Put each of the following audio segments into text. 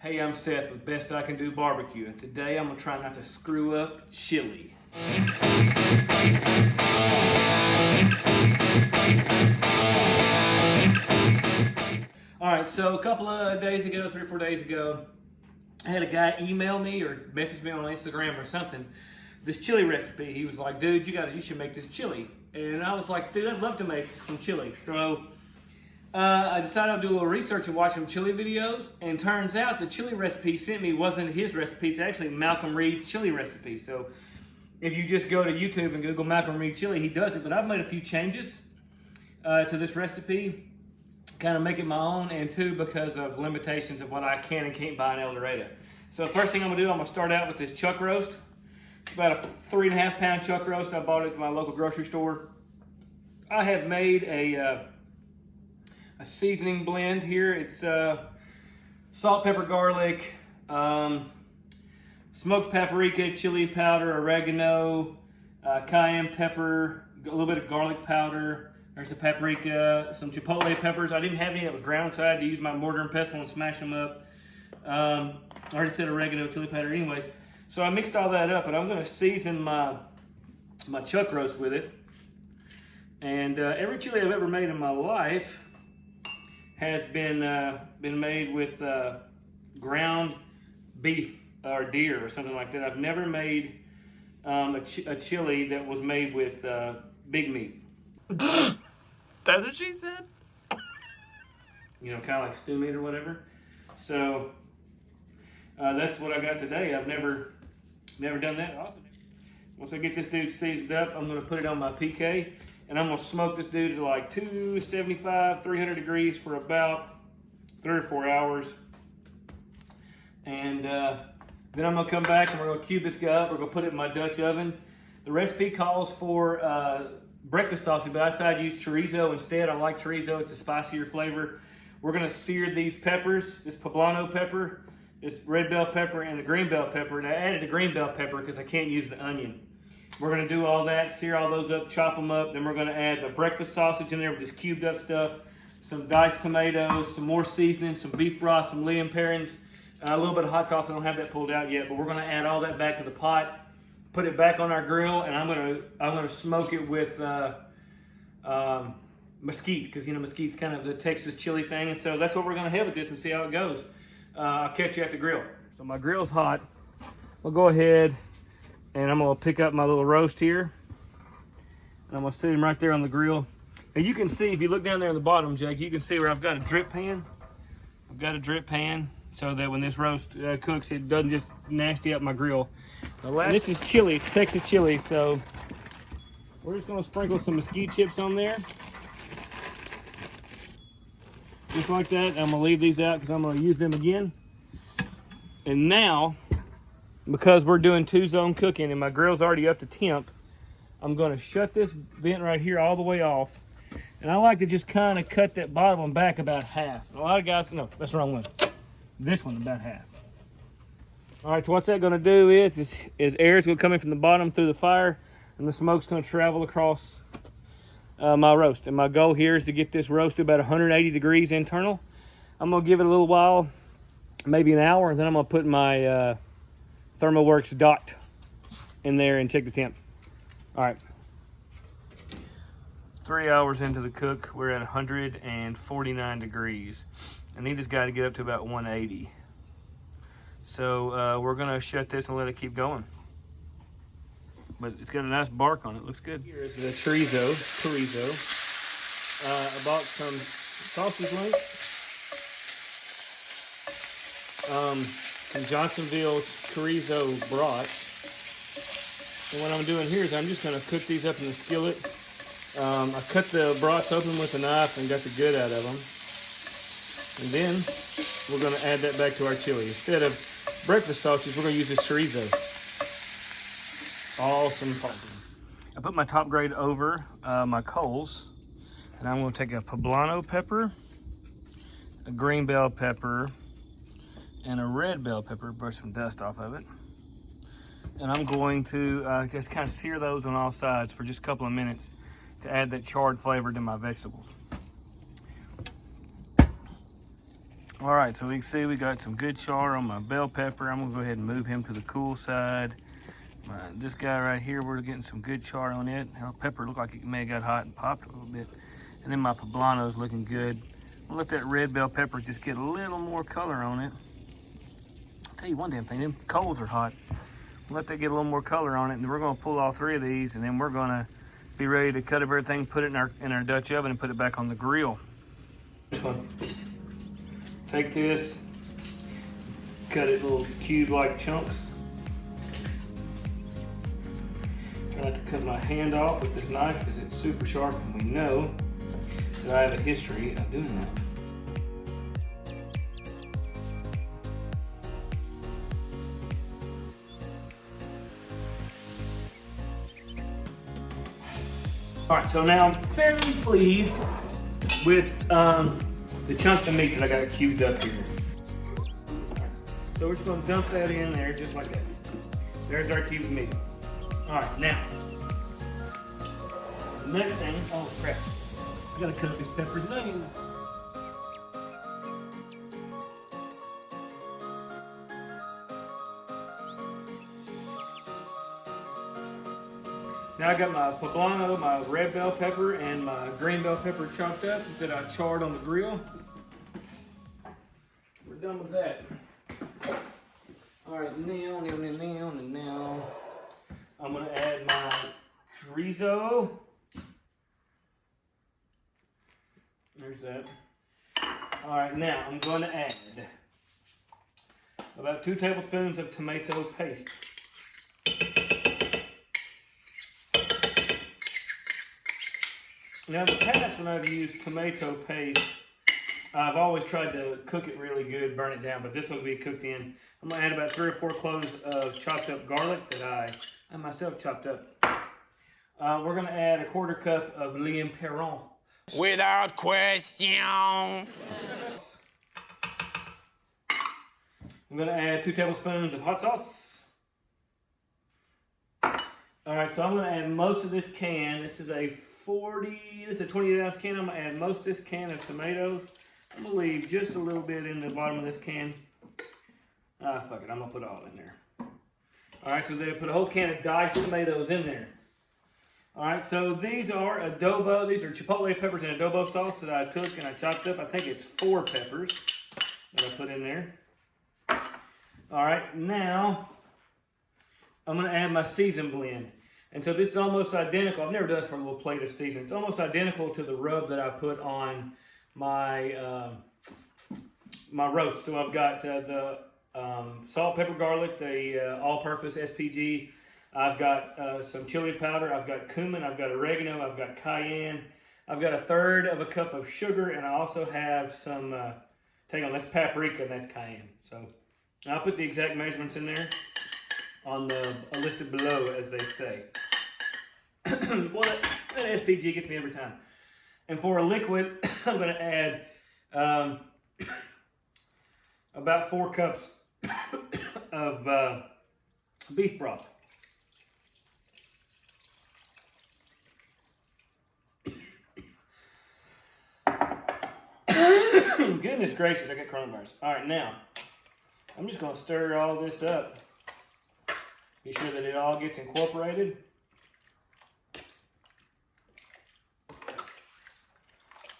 Hey, I'm Seth with Best I Can Do Barbecue, and today I'm gonna try not to screw up chili. All right, so a couple of days ago, 3 or 4 days ago, I had a guy email me or message me on Instagram or something, this chili recipe. He was like, dude, you should make this chili. And I was like, dude, I'd love to make some chili. So I decided I'd do a little research and watch some chili videos, and turns out the chili recipe he sent me wasn't his recipe. It's actually Malcolm Reed's chili recipe. So if you just go to YouTube and Google Malcolm Reed chili, he does it. But I've made a few changes to this recipe, kind of make it my own, and two, because of limitations of what I can and can't buy in El Dorado. So the first thing I'm gonna do, I'm gonna start out with this chuck roast. It's about a 3.5 pound chuck roast. I bought it at my local grocery store. I have made a seasoning blend here. It's salt, pepper, garlic, smoked paprika, chili powder, oregano, cayenne pepper, a little bit of garlic powder. There's the paprika, some chipotle peppers. I didn't have any that was ground, so I had to use my mortar and pestle and smash them up. I already said oregano, chili powder anyways. So I mixed all that up, and I'm gonna season my chuck roast with it. And every chili I've ever made in my life has been made with ground beef or deer or something like that. I've never made a chili that was made with big meat. That's what she said? You know, kind of like stew meat or whatever. So that's what I got today. I've never done that. Also, once I get this dude seasoned up, I'm gonna put it on my PK, and I'm gonna smoke this dude to like 275, 300 degrees for about 3 or 4 hours. And then I'm gonna come back and we're gonna cube this guy up. We're gonna put it in my Dutch oven. The recipe calls for breakfast sausage, but I decided to use chorizo instead. I like chorizo, it's a spicier flavor. We're gonna sear these peppers, this poblano pepper, this red bell pepper, and the green bell pepper. And I added the green bell pepper because I can't use the onion. We're gonna do all that, sear all those up, chop them up. Then we're gonna add the breakfast sausage in there with this cubed up stuff, some diced tomatoes, some more seasoning, some beef broth, some Liam Perrins, a little bit of hot sauce. I don't have that pulled out yet, but we're gonna add all that back to the pot, put it back on our grill, and I'm gonna smoke it with mesquite, because you know mesquite's kind of the Texas chili thing, and so that's what we're gonna have with this and see how it goes. I'll catch you at the grill. So my grill's hot. We'll go ahead and I'm gonna pick up my little roast here, and I'm gonna set him right there on the grill. And you can see, if you look down there on the bottom, Jake, you can see where I've got a drip pan. I've got a drip pan so that when this roast cooks, it doesn't just nasty up my grill. And this is chili, it's Texas chili, so we're just gonna sprinkle some Mesquite Chips on there. Just like that. I'm gonna leave these out because I'm gonna use them again. And now, because we're doing 2-zone cooking and my grill's already up to temp, I'm gonna shut this vent right here all the way off. And I like to just kind of cut that bottom one back about half. And a lot of guys, no, that's the wrong one. This one about half. All right, so what's that gonna do is air is gonna come in from the bottom through the fire, and the smoke's gonna travel across my roast. And my goal here is to get this roast to about 180 degrees internal. I'm gonna give it a little while, maybe an hour, and then I'm gonna put my ThermoWorks dot in there and check the temp. All right. 3 hours into the cook, we're at 149 degrees. I need this guy to get up to about 180. So we're gonna shut this and let it keep going. But it's got a nice bark on it, looks good. Here's the chorizo. I bought some sausage links, some Johnsonville chorizo broth. And what I'm doing here is I'm just gonna cook these up in the skillet. I cut the broths open with a knife and got the good out of them. And then we're gonna add that back to our chili. Instead of breakfast sausage, we're gonna use this chorizo. Awesome. I put my top grade over my coals, and I'm gonna take a poblano pepper, a green bell pepper, and a red bell pepper, brush some dust off of it. And I'm going to just kind of sear those on all sides for just a couple of minutes to add that charred flavor to my vegetables. All right, so we can see we got some good char on my bell pepper. I'm gonna go ahead and move him to the cool side. This guy right here, we're getting some good char on it. Our pepper looked like it may have got hot and popped a little bit. And then my poblano's looking good. I'll let that red bell pepper just get a little more color on it. I'll tell you one damn thing, them coals are hot. We'll let that get a little more color on it, and then we're gonna pull all 3 of these, and then we're gonna be ready to cut everything, put it in our Dutch oven, and put it back on the grill. Just gonna take this, cut it little cube-like chunks. Try not to cut my hand off with this knife because it's super sharp, and we know that I have a history of doing that. All right, so now I'm fairly pleased with the chunks of meat that I got cubed up here. Right, so we're just gonna dump that in there just like that. There's our cubed meat. All right, now, the next thing, oh crap, I gotta cut up these peppers and onions. Now I got my poblano, my red bell pepper, and my green bell pepper chopped up that I charred on the grill. We're done with that. All right, now, I'm gonna add my chorizo. There's that. All right, now I'm going to add about 2 tablespoons of tomato paste. Now in the past when I've used tomato paste, I've always tried to cook it really good, burn it down, but this one will be cooked in. I'm gonna add about 3 or 4 cloves of chopped up garlic that I myself chopped up. We're gonna add a 1/4 cup of Liam Perron. Without question. I'm gonna add 2 tablespoons of hot sauce. All right, so I'm gonna add most of this can. This is a 28-ounce can. I'm gonna add most of this can of tomatoes. I'm gonna leave just a little bit in the bottom of this can. Fuck it, I'm gonna put it all in there. All right, so they put a whole can of diced tomatoes in there. All right, so these are adobo. These are chipotle peppers and adobo sauce that I took and I chopped up. I think it's 4 peppers that I put in there. All right, now I'm gonna add my season blend. And so this is almost identical. I've never done this for a little plate of seasoning. It's almost identical to the rub that I put on my my roast. So I've got the salt, pepper, garlic, the all-purpose SPG. I've got some chili powder. I've got cumin. I've got oregano. I've got cayenne. I've got 1/3 cup of sugar, and I also have some. That's paprika and that's cayenne. So I'll put the exact measurements in there on the listed below, as they say. Well, that SPG gets me every time. And for a liquid, I'm going to add about 4 cups of beef broth. Goodness gracious, I got coronavirus. All right, now, I'm just going to stir all this up. Be sure that it all gets incorporated.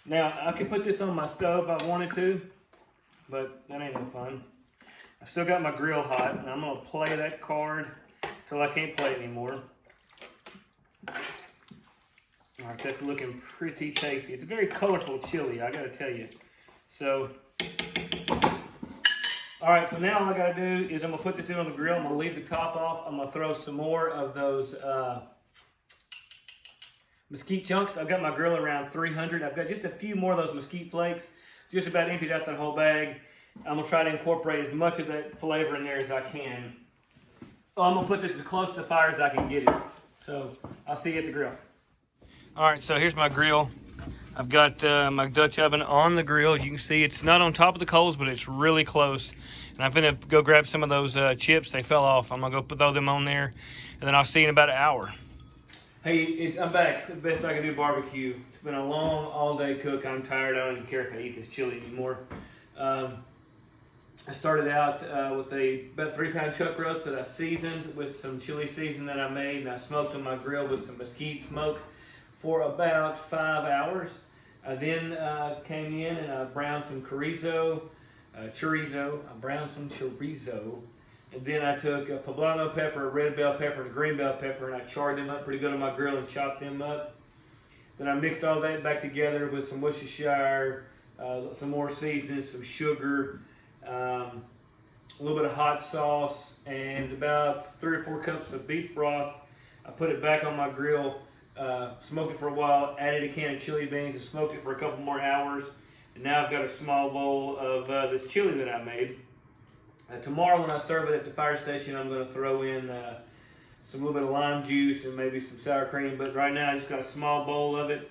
Now, I could put this on my stove if I wanted to, but that ain't no fun. I still got my grill hot, and I'm going to play that card till I can't play it anymore. All right, that's looking pretty tasty. It's a very colorful chili, I got to tell you. So, all right, so now all I got to do is I'm going to put this on the grill. I'm going to leave the top off. I'm going to throw some more of those mesquite chunks. I've got my grill around 300. I've got just a few more of those mesquite flakes. Just about emptied out that whole bag. I'm going to try to incorporate as much of that flavor in there as I can. Oh, I'm going to put this as close to the fire as I can get it. So, I'll see you at the grill. All right, so here's my grill. I've got my Dutch oven on the grill. You can see it's not on top of the coals, but it's really close. And I'm gonna go grab some of those chips. They fell off. I'm gonna go throw them on there, and then I'll see you in about an hour. Hey, I'm back. The best I can do barbecue. It's been a long, all-day cook. I'm tired. I don't even care if I eat this chili anymore. I started out with about 3-pound chuck roast that I seasoned with some chili season that I made, and I smoked on my grill with some mesquite smoke for about 5 hours. I then came in and I browned some chorizo, I browned some chorizo, and then I took a poblano pepper, a red bell pepper, and a green bell pepper, and I charred them up pretty good on my grill and chopped them up. Then I mixed all that back together with some worcestershire, some more seasonings, some sugar, a little bit of hot sauce, and about 3 or 4 cups of beef broth. I put it back on my grill, smoked it for a while, added a can of chili beans, and smoked it for a couple more hours. And now I've got a small bowl of this chili that I made. Tomorrow when I serve it at the fire station, I'm going to throw in some little bit of lime juice and maybe some sour cream. But right now I just got a small bowl of it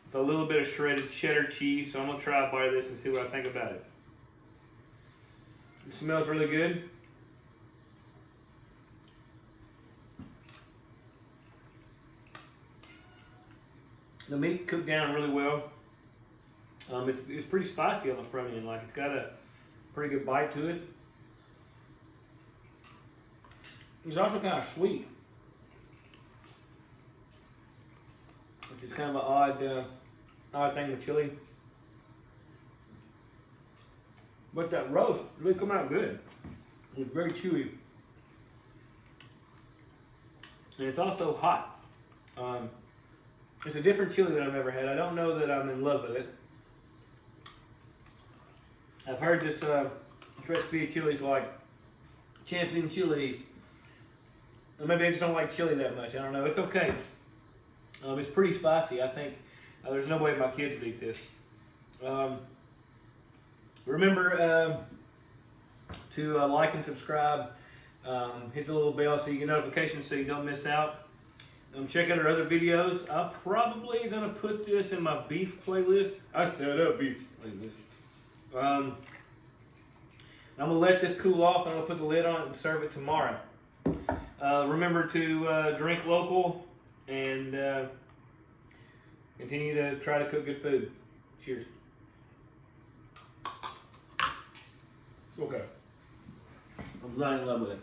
with a little bit of shredded cheddar cheese. So I'm going to try a bite of this and see what I think about it. It smells really good. The meat cooked down really well. It's pretty spicy on the front end. Like, it's got a pretty good bite to it. It's also kind of sweet, which is kind of an odd thing with chili. But that roast really come out good. It's very chewy, and it's also hot. It's a different chili that I've never had. I don't know that I'm in love with it. I've heard this recipe of chilies like champion chili. Or maybe I just don't like chili that much. I don't know. It's okay. It's pretty spicy. I think there's no way my kids would eat this. Remember to like and subscribe. Hit the little bell so you get notifications so you don't miss out. Check out our other videos. I'm probably going to put this in my beef playlist. I set up beef playlist. I'm going to let this cool off, and I'm going to put the lid on it and serve it tomorrow. Remember to drink local and continue to try to cook good food. Cheers. It's okay. I'm not in love with it.